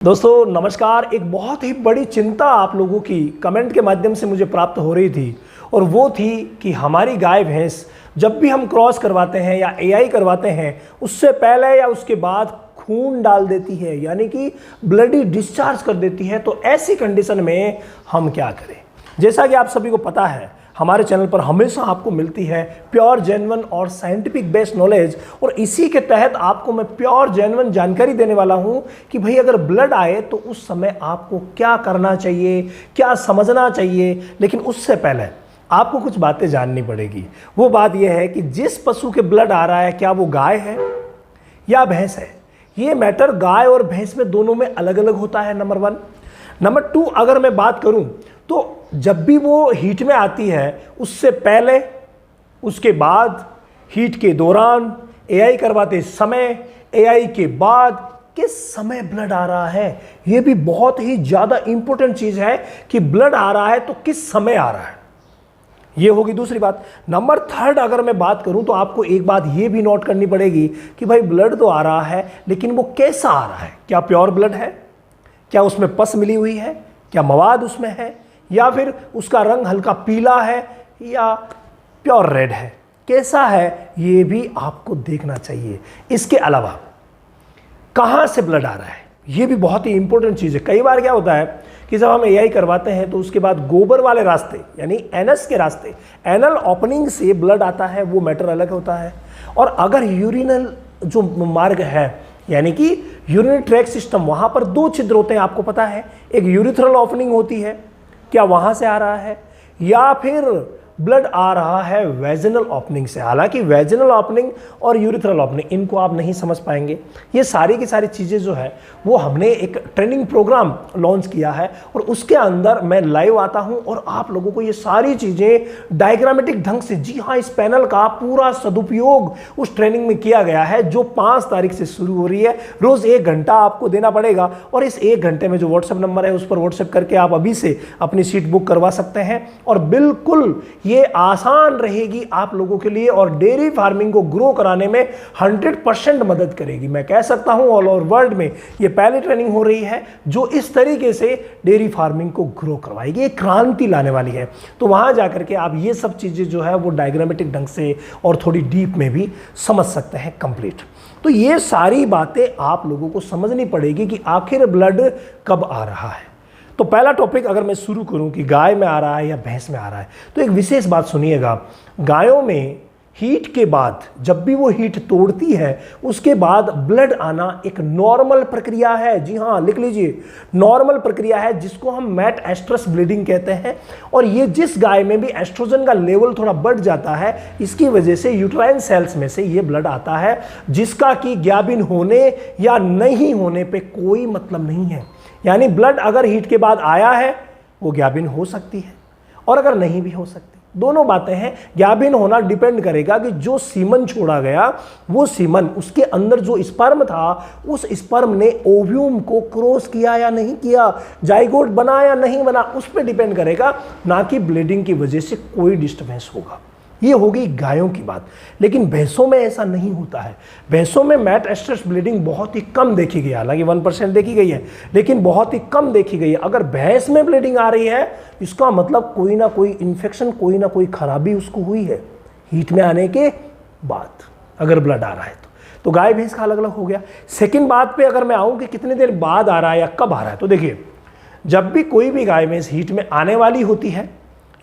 दोस्तों नमस्कार। एक बहुत ही बड़ी चिंता आप लोगों की कमेंट के माध्यम से मुझे प्राप्त हो रही थी और वो थी कि हमारी गाय भैंस जब भी हम क्रॉस करवाते हैं या एआई करवाते हैं उससे पहले या उसके बाद खून डाल देती है, यानी कि ब्लडी डिस्चार्ज कर देती है। तो ऐसी कंडीशन में हम क्या करें? जैसा कि आप सभी को पता है, हमारे चैनल पर हमेशा आपको मिलती है प्योर जेन्युइन और साइंटिफिक बेस्ड नॉलेज, और इसी के तहत आपको मैं प्योर जेन्युइन जानकारी देने वाला हूं कि भाई अगर ब्लड आए तो उस समय आपको क्या करना चाहिए, क्या समझना चाहिए। लेकिन उससे पहले आपको कुछ बातें जाननी पड़ेगी। वो बात यह है कि जिस पशु के ब्लड आ रहा है, क्या वो गाय है या भैंस है? ये मैटर गाय और भैंस में दोनों में अलग अलग होता है, नंबर 1। नंबर 2, अगर मैं बात करूं तो जब भी वो हीट में आती है उससे पहले, उसके बाद, हीट के दौरान, एआई करवाते समय, एआई के बाद किस समय ब्लड आ रहा है, ये भी बहुत ही ज़्यादा इंपॉर्टेंट चीज़ है कि ब्लड आ रहा है तो किस समय आ रहा है। ये होगी दूसरी बात। नंबर 3, अगर मैं बात करूं तो आपको एक बात ये भी नोट करनी पड़ेगी कि भाई ब्लड तो आ रहा है लेकिन वो कैसा आ रहा है। क्या प्योर ब्लड है? क्या उसमें पस मिली हुई है? क्या मवाद उसमें है? या फिर उसका रंग हल्का पीला है या प्योर रेड है? कैसा है ये भी आपको देखना चाहिए। इसके अलावा कहां से ब्लड आ रहा है, ये भी बहुत ही इंपॉर्टेंट चीज़ है। कई बार क्या होता है कि जब हम एआई करवाते हैं तो उसके बाद गोबर वाले रास्ते यानी एनस के रास्ते, एनल ओपनिंग से ब्लड आता है, वो मैटर अलग होता है। और अगर यूरिनल जो मार्ग है यानी कि यूरिनरी ट्रैक सिस्टम, वहां पर 2 छिद्र होते हैं, आपको पता है। एक यूरिथ्रल ओपनिंग होती है, क्या वहां से आ रहा है, या फिर ब्लड आ रहा है वेजिनल ओपनिंग से। हालांकि वेजिनल ओपनिंग और यूरिथ्रल ओपनिंग इनको आप नहीं समझ पाएंगे। ये सारी की सारी चीज़ें जो है वो हमने एक ट्रेनिंग प्रोग्राम लॉन्च किया है और उसके अंदर मैं लाइव आता हूं और आप लोगों को ये सारी चीज़ें डायग्रामेटिक ढंग से, जी हाँ, इस पैनल का पूरा सदुपयोग उस ट्रेनिंग में किया गया है जो 5 तारीख से शुरू हो रही है। रोज़ 1 घंटा आपको देना पड़ेगा और इस 1 घंटे में जो व्हाट्सएप नंबर है उस पर व्हाट्सएप करके आप अभी से अपनी सीट बुक करवा सकते हैं। और बिल्कुल ये आसान रहेगी आप लोगों के लिए और डेयरी फार्मिंग को ग्रो कराने में 100% मदद करेगी। मैं कह सकता हूं ऑल ओवर वर्ल्ड में ये पहली ट्रेनिंग हो रही है जो इस तरीके से डेयरी फार्मिंग को ग्रो करवाएगी, एक क्रांति लाने वाली है। तो वहां जाकर के आप ये सब चीजें जो है वो डायग्रामेटिक ढंग से और थोड़ी डीप में भी समझ सकते हैं कंप्लीट। तो ये सारी बातें आप लोगों को समझनी पड़ेगी कि आखिर ब्लड कब आ रहा है। तो पहला टॉपिक अगर मैं शुरू करूं कि गाय में आ रहा है या भैंस में आ रहा है, तो एक विशेष बात सुनिएगा। गायों में हीट के बाद, जब भी वो हीट तोड़ती है उसके बाद ब्लड आना एक नॉर्मल प्रक्रिया है। जी हाँ, लिख लीजिए, नॉर्मल प्रक्रिया है जिसको हम मैट एस्ट्रस ब्लीडिंग कहते हैं। और ये जिस गाय में भी एस्ट्रोजन का लेवल थोड़ा बढ़ जाता है, इसकी वजह से यूट्राइन सेल्स में से ये ब्लड आता है, जिसका कि ज्ञाबिन होने या नहीं होने पे कोई मतलब नहीं है। यानी ब्लड अगर हीट के बाद आया है वो ज्ञाबिन हो सकती है और अगर नहीं भी हो सकती, दोनों बातें हैं। ज्ञाबिन होना डिपेंड करेगा कि जो सीमन छोड़ा गया वो सीमन, उसके अंदर जो स्पर्म था उस स्पर्म ने ओव्यूम को क्रॉस किया या नहीं किया, जाइगोट बना या नहीं बना, उस पर डिपेंड करेगा, ना कि ब्लीडिंग की वजह से कोई डिस्टर्बेंस होगा। ये होगी गायों की बात। लेकिन भैंसों में ऐसा नहीं होता है। भैंसों में मैट एस्ट्रस ब्लीडिंग बहुत ही कम देखी गई है, हालांकि 1% देखी गई है लेकिन बहुत ही कम देखी गई है। अगर भैंस में ब्लीडिंग आ रही है इसका मतलब कोई ना कोई इन्फेक्शन, कोई ना कोई खराबी उसको हुई है हीट में आने के बाद, अगर ब्लड आ रहा है तो गाय भैंस का अलग अलग हो गया। सेकेंड बात पे अगर मैं आऊँ कि कितने देर बाद आ रहा है या कब आ रहा है, तो देखिए, जब भी कोई भी गाय भैंस हीट में आने वाली होती है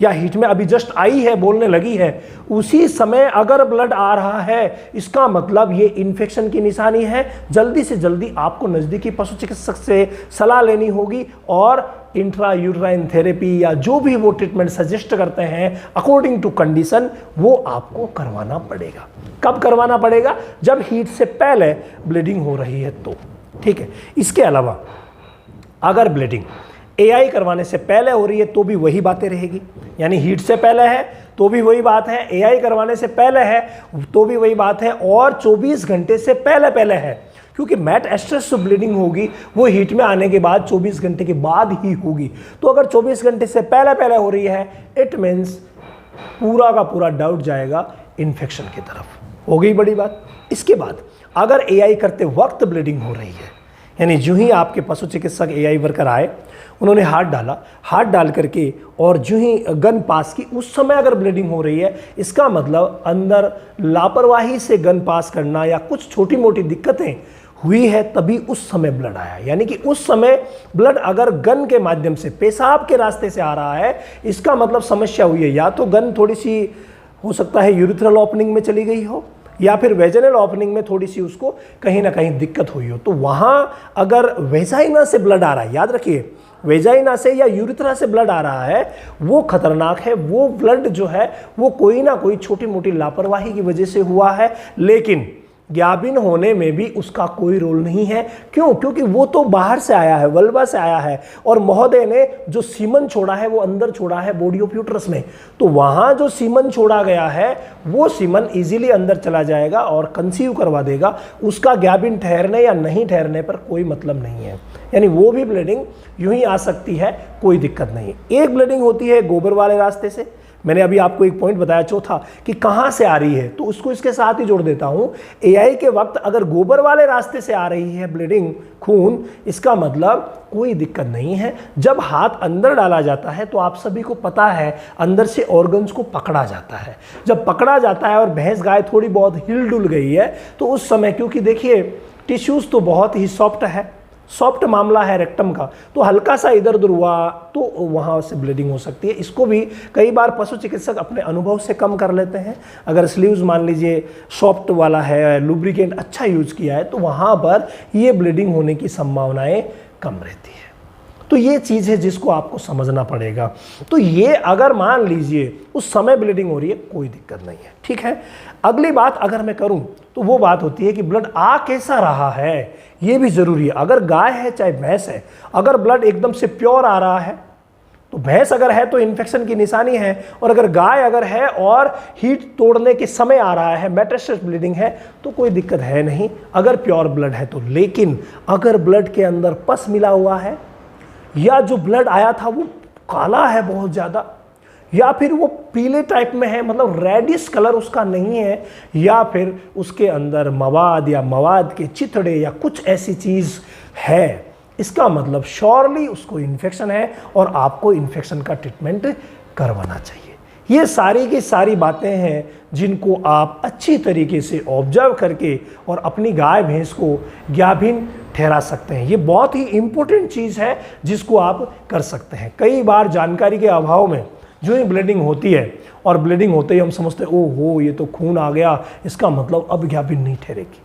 या हीट में अभी जस्ट आई है, बोलने लगी है, उसी समय अगर ब्लड आ रहा है इसका मतलब ये इन्फेक्शन की निशानी है। जल्दी से जल्दी आपको नज़दीकी पशु चिकित्सक से सलाह लेनी होगी और इंट्रा यूट्राइन थेरेपी या जो भी वो ट्रीटमेंट सजेस्ट करते हैं अकॉर्डिंग टू कंडीशन, वो आपको करवाना पड़ेगा। कब करवाना पड़ेगा? जब हीट से पहले ब्लीडिंग हो रही है तो, ठीक है। इसके अलावा अगर ब्लीडिंग एआई करवाने से पहले हो रही है तो भी वही बातें रहेगी, यानी हीट से पहले है तो भी वही बात है, एआई करवाने से पहले है तो भी वही बात है, और 24 घंटे से पहले पहले है, क्योंकि मैट एस्ट्रस जो ब्लीडिंग होगी वो हीट में आने के बाद 24 घंटे के बाद ही होगी। तो अगर 24 घंटे से पहले पहले हो रही है इट मीन्स पूरा का पूरा डाउट जाएगा इन्फेक्शन की तरफ। हो गई बड़ी बात। इसके बाद अगर एआई करते वक्त ब्लीडिंग हो रही है यानी जो ही आपके पशु चिकित्सक एआई वर्कर आए, उन्होंने हाथ डाला, हाथ डाल करके और जो ही गन पास की, उस समय अगर ब्लीडिंग हो रही है, इसका मतलब अंदर लापरवाही से गन पास करना या कुछ छोटी मोटी दिक्कतें हुई है, तभी उस समय ब्लड आया। यानी कि उस समय ब्लड अगर गन के माध्यम से पेशाब के रास्ते से आ रहा है, इसका मतलब समस्या हुई है। या तो गन थोड़ी सी हो सकता है यूरिथ्रल ओपनिंग में चली गई हो, या फिर वेजिनल ओपनिंग में थोड़ी सी उसको कहीं ना कहीं दिक्कत हुई हो। तो वहां अगर वेजाइना से ब्लड आ रहा है, याद रखिए वेजाइना से या यूरिथ्रा से ब्लड आ रहा है, वो खतरनाक है। वो ब्लड जो है वो कोई ना कोई छोटी मोटी लापरवाही की वजह से हुआ है, लेकिन ज्ञाबिन होने में भी उसका कोई रोल नहीं है। क्यों? क्योंकि वो तो बाहर से आया है, वल्वा से आया है, और महोदय ने जो सीमन छोड़ा है वो अंदर छोड़ा है बॉडी ऑफ यूट्रस में। तो वहां जो सीमन छोड़ा गया है वो सीमन इजीली अंदर चला जाएगा और कंसीव करवा देगा। उसका ज्ञाबिन ठहरने या नहीं ठहरने पर कोई मतलब नहीं है। यानी वो भी ब्लीडिंग यूं ही आ सकती है, कोई दिक्कत नहीं। एक ब्लीडिंग होती है गोबर वाले रास्ते से, मैंने अभी आपको एक पॉइंट बताया चौथा कि कहां से आ रही है, तो उसको इसके साथ ही जोड़ देता हूं। एआई के वक्त अगर गोबर वाले रास्ते से आ रही है ब्लीडिंग, खून, इसका मतलब कोई दिक्कत नहीं है। जब हाथ अंदर डाला जाता है तो आप सभी को पता है अंदर से ऑर्गन्स को पकड़ा जाता है। जब पकड़ा जाता है और भैंस गाय थोड़ी बहुत हिल डुल गई है, तो उस समय, क्योंकि देखिए टिश्यूज तो बहुत ही सॉफ्ट है, सॉफ्ट मामला है रेक्टम का, तो हल्का सा इधर उधर हुआ तो वहाँ से ब्लीडिंग हो सकती है। इसको भी कई बार पशु चिकित्सक अपने अनुभव से कम कर लेते हैं। अगर स्लीव्स मान लीजिए सॉफ्ट वाला है, लुब्रिकेंट अच्छा यूज किया है, तो वहाँ पर ये ब्लीडिंग होने की संभावनाएं कम रहती है। तो ये चीज़ है जिसको आपको समझना पड़ेगा। तो ये अगर मान लीजिए उस समय ब्लीडिंग हो रही है, कोई दिक्कत नहीं है, ठीक है। अगली बात अगर मैं करूं तो वो बात होती है कि ब्लड आ कैसा रहा है, ये भी जरूरी है। अगर गाय है चाहे भैंस है, अगर ब्लड एकदम से प्योर आ रहा है, तो भैंस अगर है तो इन्फेक्शन की निशानी है, और अगर गाय अगर है और हीट तोड़ने के समय आ रहा है, मेटास्टेसिस ब्लीडिंग है, तो कोई दिक्कत है नहीं अगर प्योर ब्लड है तो। लेकिन अगर ब्लड के अंदर पस मिला हुआ है, या जो ब्लड आया था वो काला है बहुत ज़्यादा, या फिर वो पीले टाइप में है, मतलब रेडिश कलर उसका नहीं है, या फिर उसके अंदर मवाद या मवाद के चिथड़े या कुछ ऐसी चीज़ है, इसका मतलब श्योरली उसको इन्फेक्शन है और आपको इन्फेक्शन का ट्रीटमेंट करवाना चाहिए। ये सारी की सारी बातें हैं जिनको आप अच्छी तरीके से ऑब्जर्व करके और अपनी गाय भैंस को ज्ञाभिन ठहरा सकते हैं। ये बहुत ही इंपॉर्टेंट चीज़ है जिसको आप कर सकते हैं। कई बार जानकारी के अभाव में जो ही ब्लीडिंग होती है, और ब्लीडिंग होते ही हम समझते हैं ओहो ये तो खून आ गया, इसका मतलब अब ज्ञाभिन नहीं ठहरेगी।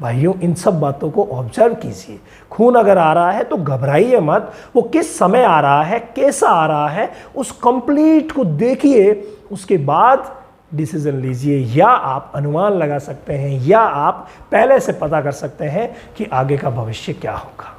भाइयों, इन सब बातों को ऑब्जर्व कीजिए। खून अगर आ रहा है तो घबराइए मत, वो किस समय आ रहा है, कैसा आ रहा है, उस कंप्लीट को देखिए, उसके बाद डिसीजन लीजिए। या आप अनुमान लगा सकते हैं, या आप पहले से पता कर सकते हैं कि आगे का भविष्य क्या होगा।